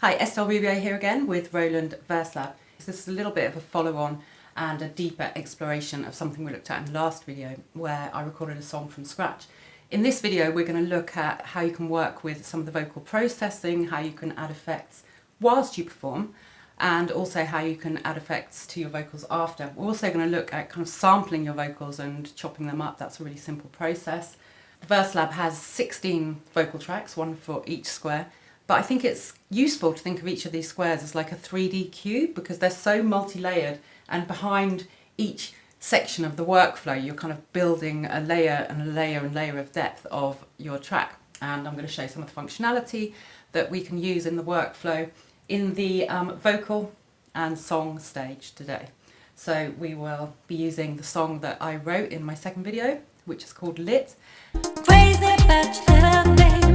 Hi, SLBBA here again with Roland VerseLab. This is a little bit of a follow-on and a deeper exploration of something we looked at in the last video where I recorded a song from scratch. In this video we're going to look at how you can work with some of the vocal processing, how you can add effects whilst you perform, and also how you can add effects to your vocals after. We're also going to look at kind of sampling your vocals and chopping them up. That's a really simple process. VerseLab has 16 vocal tracks, one for each square. But I think it's useful to think of each of these squares as like a 3D cube because they're so multi-layered, and behind each section of the workflow you're kind of building a layer and a layer and layer of depth of your track. And I'm going to show you some of the functionality that we can use in the workflow in the vocal and song stage today. So we will be using the song that I wrote in my second video, which is called Lit. Crazy bachelor, baby.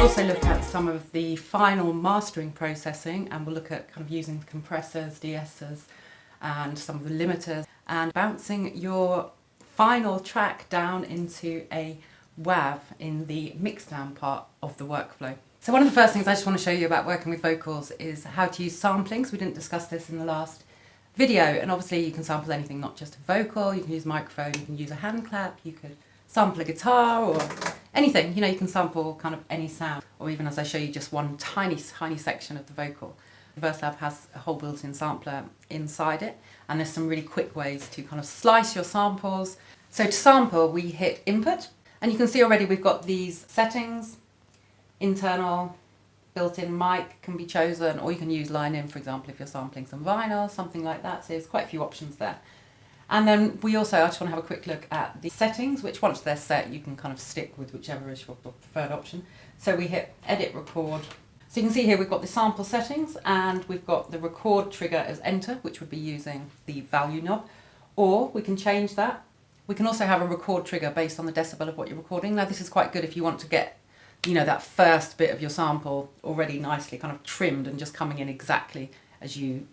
Also look at some of the final mastering processing, and we'll look at kind of using compressors, de-essers and some of the limiters and bouncing your final track down into a WAV in the mixdown part of the workflow. So one of the first things I just want to show you about working with vocals is how to use sampling. So we didn't discuss this in the last video, and obviously you can sample anything, not just a vocal. You can use a microphone, you can use a hand clap, you could sample a guitar or anything, you know, you can sample kind of any sound, or even as I show you just one tiny section of the vocal. VerseLab has a whole built-in sampler inside it, and there's some really quick ways to kind of slice your samples. So to sample, we hit input, and you can see already we've got these settings. Internal built-in mic can be chosen, or you can use line in, for example, if you're sampling some vinyl, something like that. So there's quite a few options there. And then we also, I just want to have a quick look at the settings, which once they're set, you can kind of stick with whichever is your preferred option. So we hit edit record. So you can see here we've got the sample settings, and we've got the record trigger as enter, which would be using the value knob, or we can change that. We can also have a record trigger based on the decibel of what you're recording. Now this is quite good if you want to get, you know, that first bit of your sample already nicely kind of trimmed and just coming in exactly as you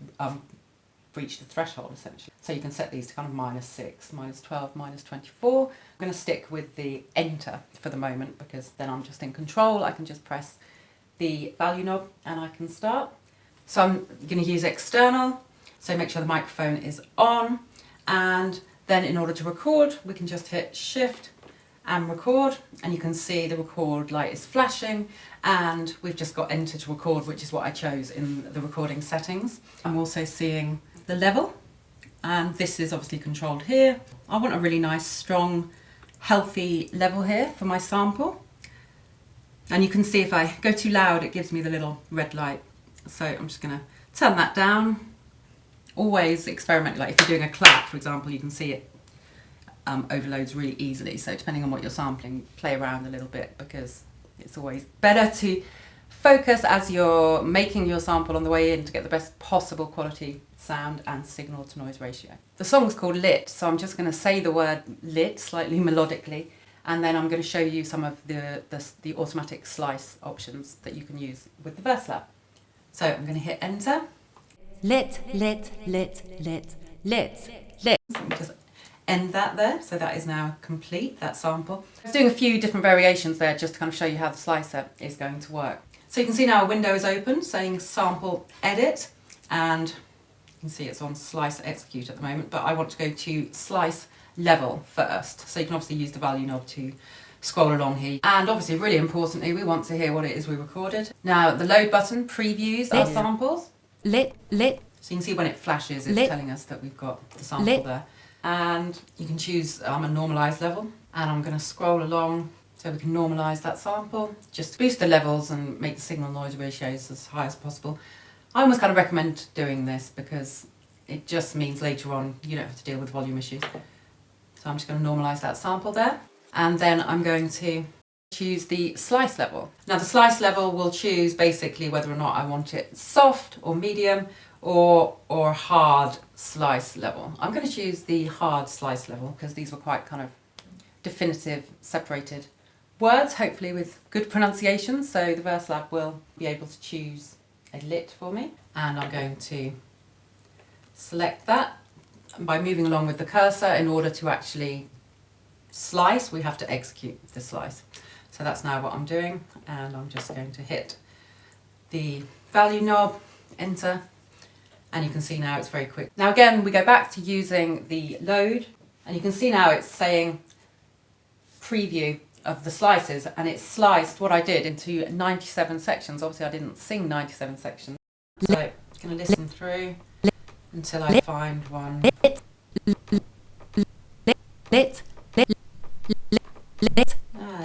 reach the threshold essentially. So you can set these to kind of -6, -12, -24. I'm going to stick with the enter for the moment because then I'm just in control. I can just press the value knob and I can start. So I'm going to use external, so make sure the microphone is on, and then in order to record we can just hit shift and record, and you can see the record light is flashing, and we've just got enter to record, which is what I chose in the recording settings. I'm also seeing the level, and this is obviously controlled here. I want a really nice, strong, healthy level here for my sample. And you can see if I go too loud, it gives me the little red light. So I'm just going to turn that down. Always experiment, like if you're doing a clap, for example, you can see it overloads really easily. So depending on what you're sampling, play around a little bit, because it's always better to focus as you're making your sample on the way in to get the best possible quality sound and signal to noise ratio. The song's called Lit, so I'm just going to say the word lit slightly melodically, and then I'm going to show you some of the automatic slice options that you can use with the VerseLab. So I'm going to hit enter. Lit, lit, lit, lit, lit, lit. So let me just end that there. So that is now complete, that sample. I was doing a few different variations there just to kind of show you how the slicer is going to work. So you can see now a window is open saying sample edit, and you can see it's on slice execute at the moment, but I want to go to slice level first. So you can obviously use the value knob to scroll along here. And obviously, really importantly, we want to hear what it is we recorded. Now the load button previews our samples. Lit, lit. So you can see when it flashes, it's lit. telling us that we've got the sample lit. there. And you can choose a normalized level, and I'm going to scroll along so we can normalize that sample, just to boost the levels and make the signal noise ratios as high as possible. I always kind of recommend doing this because it just means later on you don't have to deal with volume issues. So I'm just going to normalize that sample there, and then I'm going to choose the slice level. Now the slice level will choose basically whether or not I want it soft or medium or hard slice level. I'm going to choose the hard slice level because these were quite kind of definitive, separated words, hopefully with good pronunciation. So the VerseLab will be able to choose a lit for me, and I'm going to select that. And by moving along with the cursor, in order to actually slice, we have to execute the slice. So that's now what I'm doing, and I'm just going to hit the value knob, enter, and you can see now it's very quick. Now again, we go back to using the load, and you can see now it's saying preview of the slices, and it's sliced what I did into 97 sections. Obviously I didn't sing 97 sections, so I'm going to listen through until I find one.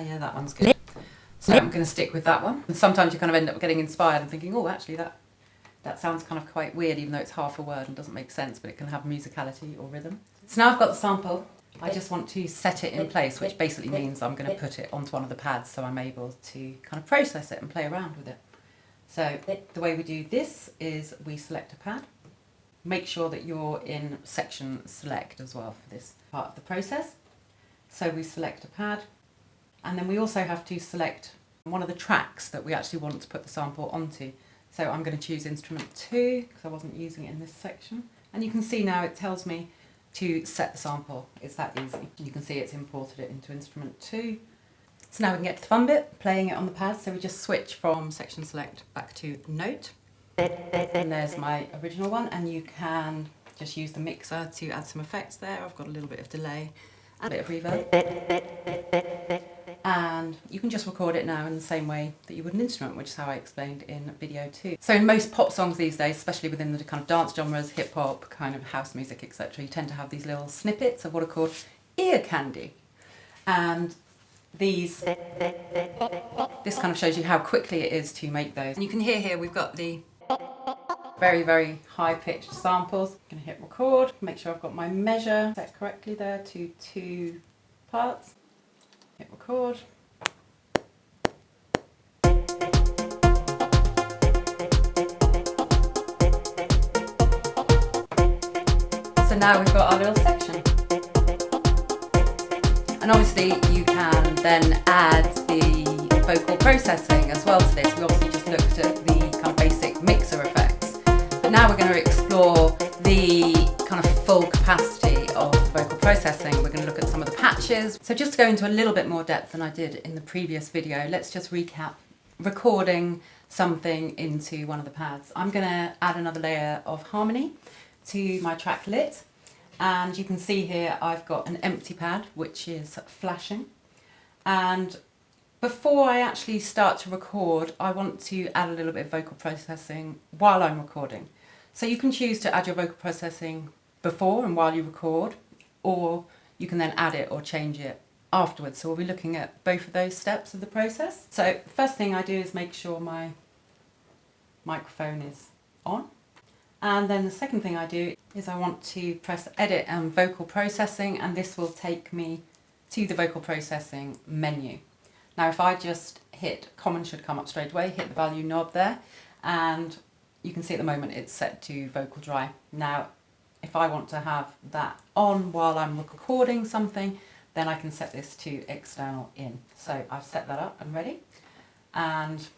Yeah, that one's good. So I'm going to stick with that one. And sometimes you kind of end up getting inspired and thinking, oh, actually that sounds kind of quite weird, even though it's half a word and doesn't make sense, but it can have musicality or rhythm. So now I've got the sample. I just want to set it in place, which basically means I'm going to put it onto one of the pads so I'm able to kind of process it and play around with it. So the way we do this is we select a pad. Make sure that you're in section select as well for this part of the process. So we select a pad, and then we also have to select one of the tracks that we actually want to put the sample onto. So I'm going to choose instrument 2 because I wasn't using it in this section. And you can see now it tells me to set the sample. It's that easy. You can see it's imported it into instrument 2. So now we can get to the fun bit, playing it on the pad. So we just switch from section select back to note. And there's my original one, and you can just use the mixer to add some effects there. I've got a little bit of delay, a bit of reverb. And you can just record it now in the same way that you would an instrument, which is how I explained in video 2. So in most pop songs these days, especially within the kind of dance genres, hip hop, kind of house music, etc., you tend to have these little snippets of what are called ear candy. And this kind of shows you how quickly it is to make those. And you can hear here we've got the very, very high-pitched samples. I'm going to hit record, make sure I've got my measure set correctly there to 2 parts. Hit record. So now we've got our little section. And obviously you can then add the vocal processing as well to this. We obviously just looked at the kind of basic mixer effects. But now we're going to explore the kind of full capacity of vocal processing. We're going to look at some of the patches. So just to go into a little bit more depth than I did in the previous video, let's just recap recording something into one of the pads. I'm going to add another layer of harmony to my track lit. And you can see here I've got an empty pad which is flashing, and before I actually start to record I want to add a little bit of vocal processing while I'm recording. So you can choose to add your vocal processing before and while you record, or you can then add it or change it afterwards. So we'll be looking at both of those steps of the process. So the first thing I do is make sure my microphone is on. And then the second thing I do is I want to press edit and vocal processing, and this will take me to the vocal processing menu. Now if I just hit, common should come up straight away, hit the value knob there, and you can see at the moment it's set to vocal dry. Now if I want to have that on while I'm recording something, then I can set this to external in. So I've set that up and ready, and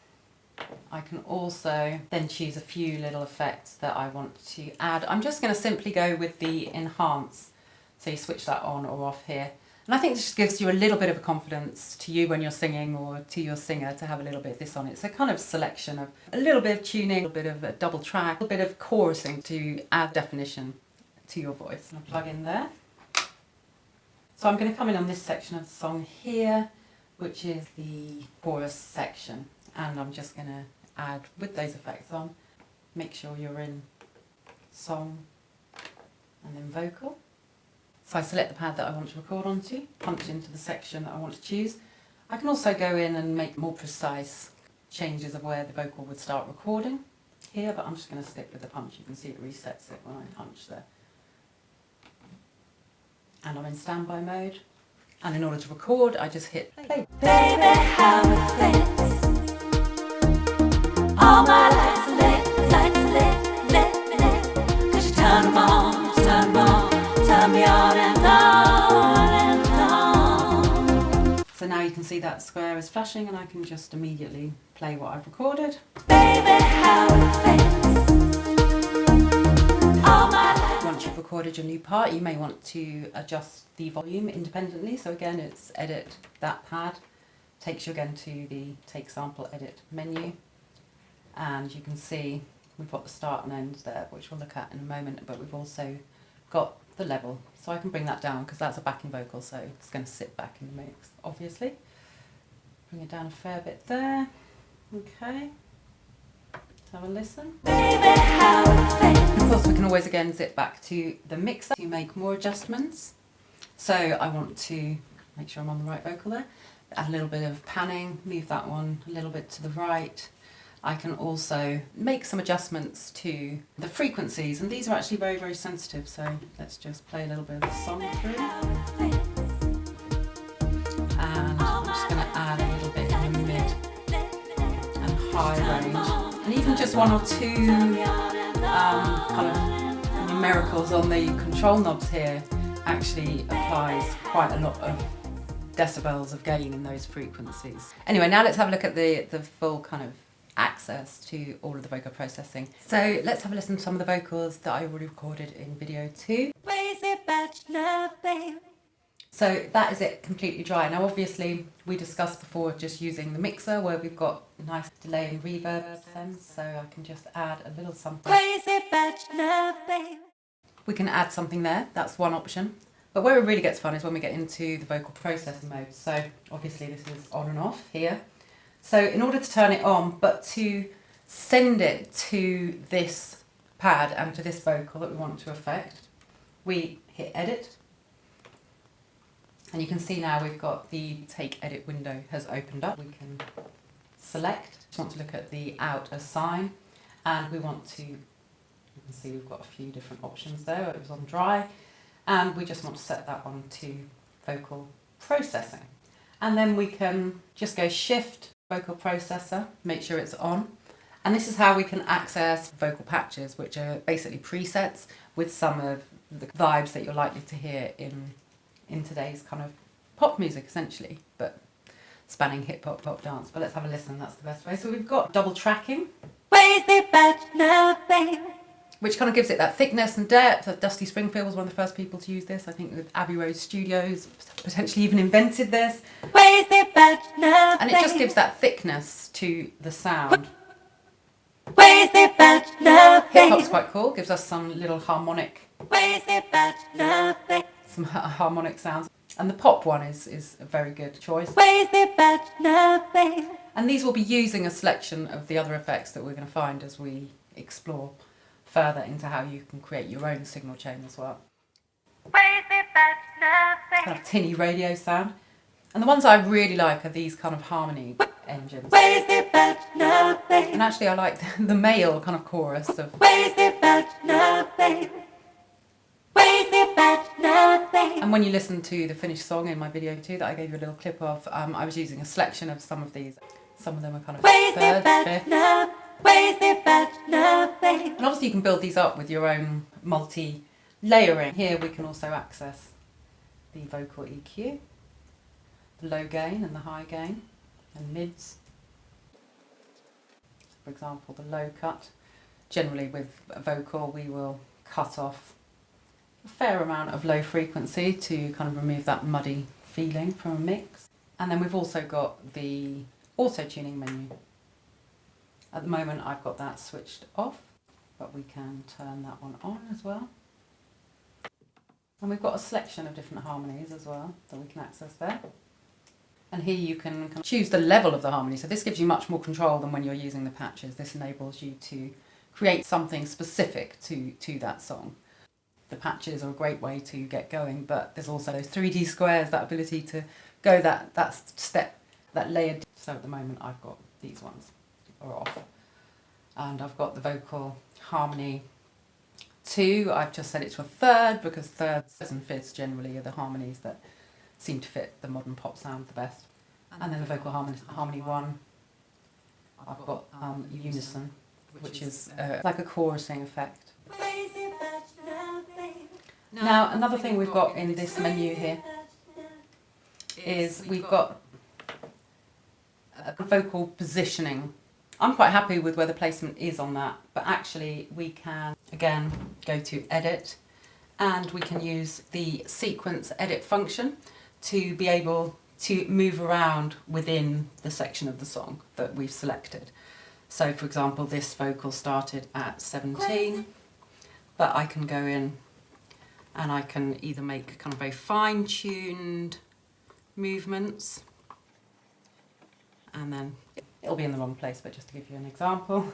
I can also then choose a few little effects that I want to add. I'm just going to simply go with the enhance, so you switch that on or off here. And I think this just gives you a little bit of a confidence to you when you're singing, or to your singer to have a little bit of this on it. It's a kind of selection of a little bit of tuning, a bit of a double track, a little bit of chorusing to add definition to your voice. And I'll plug in there. So I'm going to come in on this section of the song here, which is the chorus section. And I'm just going to add, with those effects on, make sure you're in song and then vocal. So I select the pad that I want to record onto, punch into the section that I want to choose. I can also go in and make more precise changes of where the vocal would start recording here, but I'm just going to stick with the punch. You can see it resets it when I punch there. And I'm in standby mode. And in order to record, I just hit play. Baby, how it fits. All my lights lit, lit. see that square is flashing, and I can just immediately play what I've recorded. Once you've recorded your new part, you may want to adjust the volume independently. So again, it's edit that pad, takes you again to the take sample edit menu, and you can see we've got the start and end there, which we'll look at in a moment, but we've also got the level. So I can bring that down because that's a backing vocal, so it's going to sit back in the mix, obviously. Bring it down a fair bit there. Okay. Let's have a listen. Of course, we can always again zip back to the mixer to make more adjustments. So I want to make sure I'm on the right vocal there. Add a little bit of panning, move that one a little bit to the right. I can also make some adjustments to the frequencies, and these are actually very, very sensitive, so let's just play a little bit of the song through. And I'm just going to add a little bit in the mid and high range, and even just one or two kind of numericals on the control knobs here actually applies quite a lot of decibels of gain in those frequencies. Anyway, now let's have a look at the full kind of access to all of the vocal processing. So let's have a listen to some of the vocals that I already recorded in video 2. So that is it, completely dry. Now obviously we discussed before just using the mixer where we've got nice delay and reverb sense, so I can just add a little something. We can add something there, that's one option. But where it really gets fun is when we get into the vocal processing mode. So obviously this is on and off here. So in order to turn it on, but to send it to this pad and to this vocal that we want to affect, we hit edit. And you can see now we've got the take edit window has opened up. We can select, we want to look at the out as sign, and we want to, you can see we've got a few different options there. It was on dry, and we just want to set that one to vocal processing. And then we can just go shift vocal processor, make sure it's on. And this is how we can access vocal patches, which are basically presets with some of the vibes that you're likely to hear in today's kind of pop music essentially, but spanning hip hop, pop dance. But let's have a listen, that's the best way. So we've got double tracking, which kind of gives it that thickness and depth. Dusty Springfield was one of the first people to use this. I think with Abbey Road Studios potentially even invented this. And it just gives that thickness to the sound. Hip hop's quite cool, gives us some little harmonic, some harmonic sounds. And the pop one is a very good choice. And these will be using a selection of the other effects that we're going to find as we explore further into how you can create your own signal chain as well. Kind of tinny radio sound. And the ones I really like are these kind of harmony engines. And actually I like the male kind of chorus of. And when you listen to the finished song in my video 2 that I gave you a little clip of, I was using a selection of some of these. Some of them are kind of thirds, fifths. And obviously you can build these up with your own multi-layering. Here we can also access the vocal EQ, the low gain and the high gain, and mids. For example, the low cut. Generally with a vocal we will cut off a fair amount of low frequency to kind of remove that muddy feeling from a mix. And then we've also got the auto-tuning menu. At the moment I've got that switched off, but we can turn that one on as well. And we've got a selection of different harmonies as well that we can access there. And here you can choose the level of the harmony. So this gives you much more control than when you're using the patches. This enables you to create something specific to that song. The patches are a great way to get going, but there's also those 3D squares, that ability to go that step, that layer. So at the moment I've got these ones are off. And I've got the vocal harmony 2. I've just set it to a third because thirds and fifths generally are the harmonies that seem to fit the modern pop sound the best. And then the vocal harmony 1, I've got unison, which is like a chorusing effect. Now another thing we've got in this menu here is we've got a vocal positioning. I'm quite happy with where the placement is on that, but actually we can again go to edit and we can use the sequence edit function to be able to move around within the section of the song that we've selected. So for example, this vocal started at 17, but I can go in and I can either make kind of very fine-tuned movements, and then it'll be in the wrong place, but just to give you an example.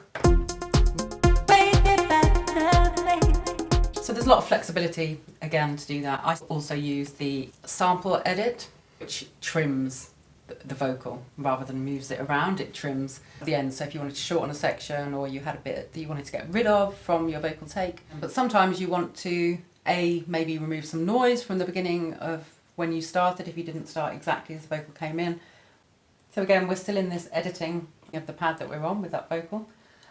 So there's a lot of flexibility again to do that. I also use the sample edit, which trims the vocal rather than moves it around. It trims the end. So if you wanted to shorten a section, or you had a bit that you wanted to get rid of from your vocal take, but sometimes you want to maybe remove some noise from the beginning of when you started if you didn't start exactly as the vocal came in. So again, we're still in this editing of the pad that we're on with that vocal.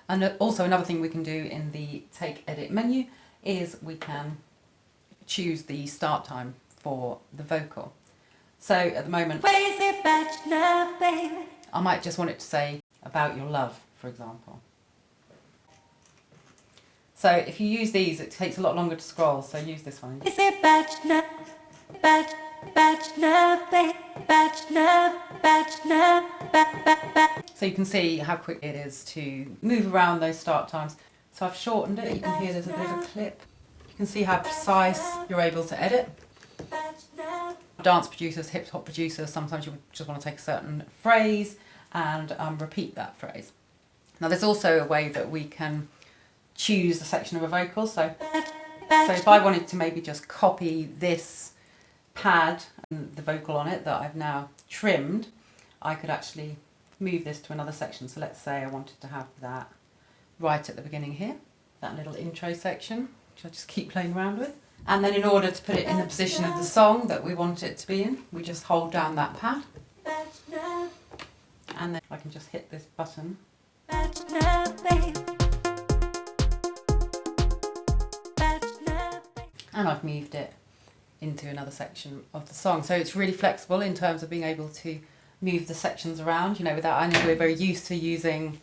And also another thing we can do in the take edit menu is we can choose the start time for the vocal. So at the moment, I might just want it to say about your love, for example. So if you use these, it takes a lot longer to scroll, so use this one. So you can see how quick it is to move around those start times. So I've shortened it. You can hear there's a bit of a clip. You can see how precise you're able to edit. Dance producers, hip hop producers, sometimes you just want to take a certain phrase and repeat that phrase. Now there's also a way that we can choose a section of a vocal. So if I wanted to maybe just copy this pad and the vocal on it that I've now trimmed, I could actually move this to another section. So let's say I wanted to have that right at the beginning here, that little intro section, which I just keep playing around with. And then in order to put it in the position of the song that we want it to be in, we just hold down that pad. And then I can just hit this button. And I've moved it into another section of the song. So it's really flexible in terms of being able to move the sections around, you know, without, I know we're very used to using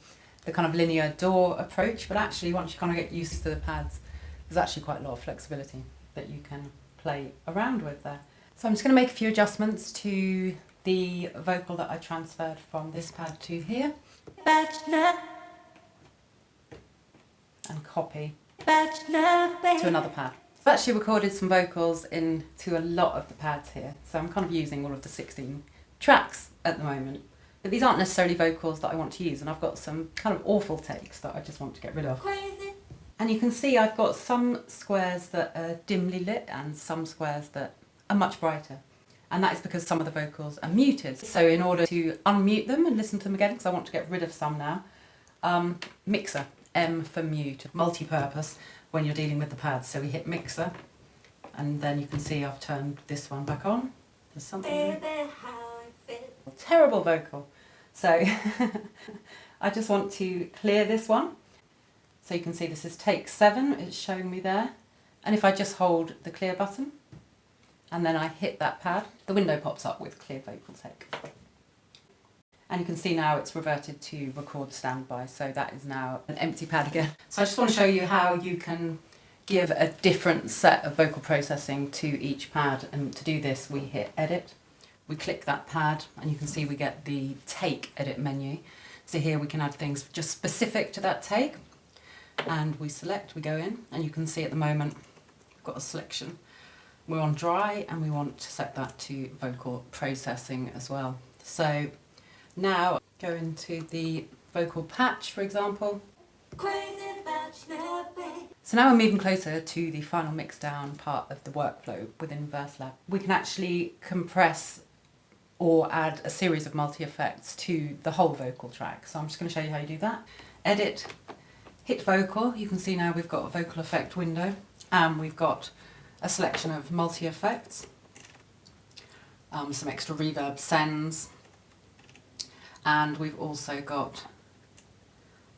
the kind of linear door approach, but actually once you kind of get used to the pads, there's actually quite a lot of flexibility that you can play around with there. So I'm just going to make a few adjustments to the vocal that I transferred from this pad to here. And copy to another pad. I've actually recorded some vocals into a lot of the pads here, so I'm kind of using all of the 16 tracks at the moment. But these aren't necessarily vocals that I want to use, and I've got some kind of awful takes that I just want to get rid of. Crazy. And you can see I've got some squares that are dimly lit and some squares that are much brighter. And that is because some of the vocals are muted. So in order to unmute them and listen to them again, because I want to get rid of some now, mixer, M for mute, multi-purpose when you're dealing with the pads. So we hit mixer, and then you can see I've turned this one back on. There's something terrible vocal. So I just want to clear this one. So you can see this is take 7, it's showing me there. And if I just hold the clear button and then I hit that pad, the window pops up with clear vocal take. And you can see now it's reverted to record standby, so that is now an empty pad again. So I just want to show you how you can give a different set of vocal processing to each pad, and to do this we hit edit, we click that pad, and you can see we get the take edit menu. So here we can add things just specific to that take, and we select, we go in, and you can see at the moment we've got a selection. We're on dry and we want to set that to vocal processing as well. So now go into the vocal patch, for example. So now we're moving closer to the final mixdown part of the workflow within VerseLab. We can actually compress or add a series of multi-effects to the whole vocal track. So I'm just going to show you how you do that. Edit, hit vocal. You can see now we've got a vocal effect window, and we've got a selection of multi-effects, some extra reverb sends, and we've also got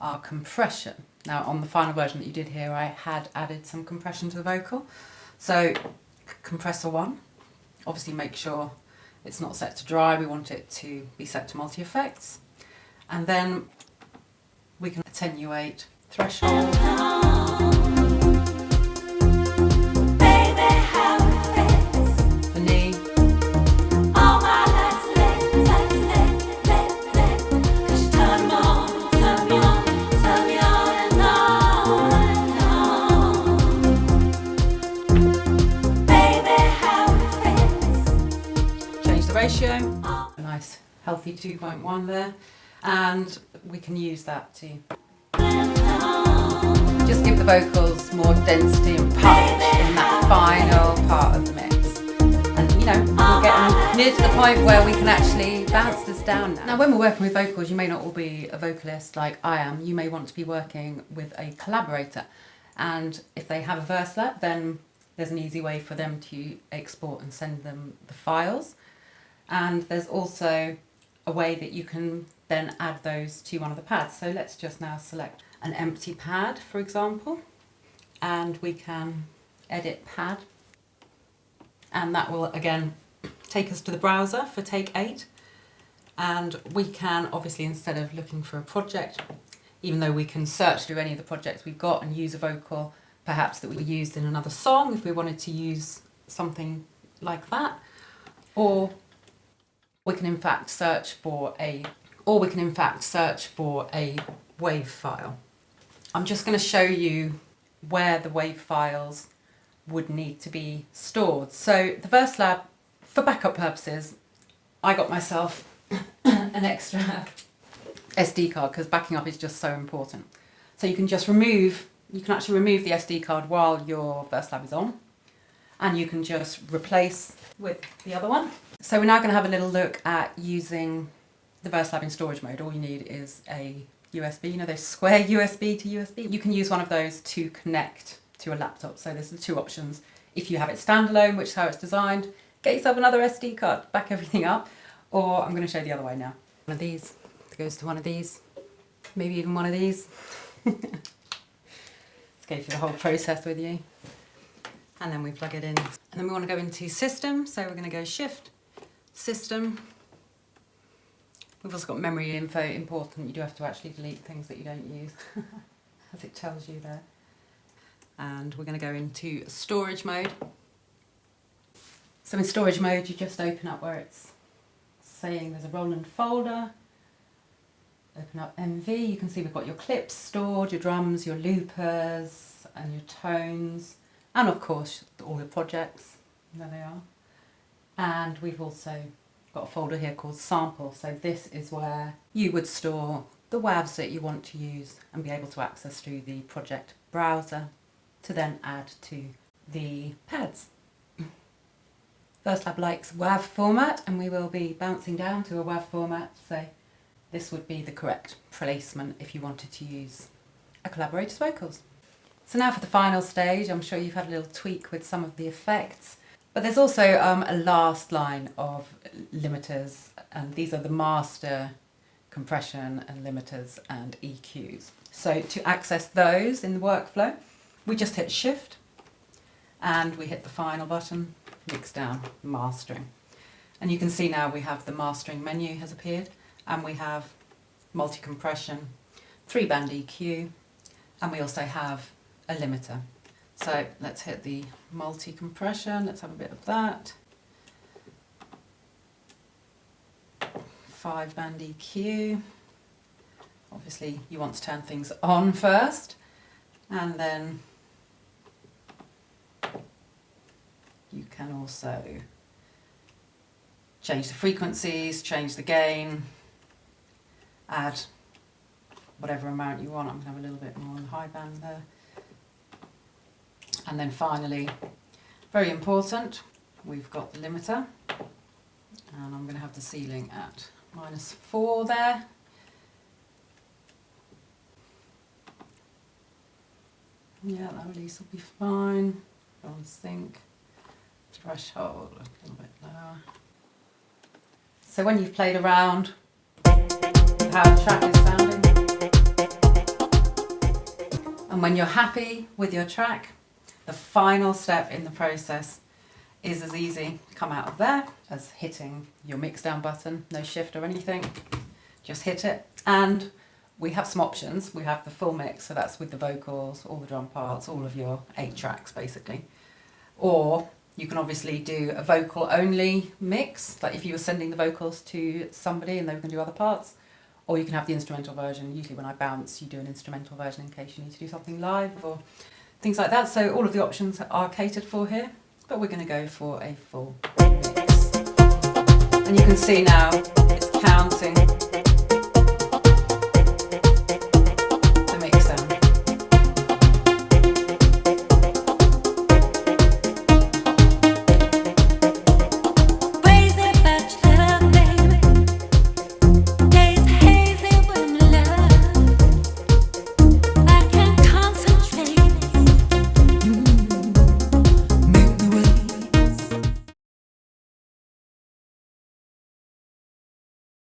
our compression. Now on the final version that you did here, I had added some compression to the vocal. So compressor 1, obviously make sure it's not set to dry, we want it to be set to multi-effects. And then we can attenuate threshold. The knee. Change the ratio. A nice healthy 2.1 there. And we can use that to just give the vocals more density and punch in that final part of the mix. And you know, we're getting near to the point where we can actually bounce this down now. Now when we're working with vocals, you may not all be a vocalist like I am. You may want to be working with a collaborator. And if they have a VerseLab, then there's an easy way for them to export and send them the files. And there's also a way that you can then add those to one of the pads. So let's just now select an empty pad, for example, and we can edit pad. And that will again take us to the browser for take 8. And we can obviously, instead of looking for a project, even though we can search through any of the projects we've got and use a vocal perhaps that we used in another song if we wanted to use something like that, or we can in fact search for a WAV file. I'm just going to show you where the WAV files would need to be stored. So the VerseLab, for backup purposes, I got myself an extra SD card because backing up is just so important. So you can actually remove the SD card while your VerseLab is on, and you can just replace with the other one. So we're now going to have a little look at using the VerseLab in storage mode. All you need is a USB, you know those square USB to USB? You can use one of those to connect to a laptop. So there's the two options. If you have it standalone, which is how it's designed, get yourself another SD card, back everything up, or I'm going to show you the other way now. One of these goes to one of these, maybe even one of these. Let's go through the whole process with you. And then we plug it in. And then we want to go into System, so we're going to go Shift, System. We've also got memory info, important. You do have to actually delete things that you don't use, as it tells you there. And we're going to go into storage mode. So in storage mode, you just open up where it's saying there's a Roland folder. Open up MV, you can see we've got your clips stored, your drums, your loopers, and your tones, and of course all the projects, there they are. And we've also got a folder here called Sample, so this is where you would store the WAVs that you want to use and be able to access through the project browser to then add to the pads. VerseLab likes WAV format, and we will be bouncing down to a WAV format, so this would be the correct placement if you wanted to use a collaborator's vocals. So now for the final stage. I'm sure you've had a little tweak with some of the effects, but there's also a last line of limiters, and these are the master compression and limiters and EQs. So to access those in the workflow, we just hit Shift and we hit the final button, Mixdown Mastering. And you can see now we have the mastering menu has appeared, and we have multi-compression, 3-band EQ, and we also have a limiter. So let's hit the multi-compression, let's have a bit of that. 5-band EQ. Obviously you want to turn things on first, and then you can also change the frequencies, change the gain, add whatever amount you want. I'm going to have a little bit more on the high band there. And then finally, very important, we've got the limiter, and I'm going to have the ceiling at -4 there. Yeah, that release will be fine. On sync, threshold a little bit lower. So when you've played around with how the track is sounding, and when you're happy with your track, the final step in the process is as easy to come out of there as hitting your Mixdown button, no shift or anything. Just hit it And we have some options. We have the FullMix, so that's with the vocals, all the drum parts, all of your 8 tracks basically. Or you can obviously do a vocal only mix, like if you were sending the vocals to somebody and they were going to do other parts. Or you can have the instrumental version. Usually when I bounce, you do an instrumental version in case you need to do something live or things like that. So all of the options are catered for here, but we're going to go for a full mix. And you can see now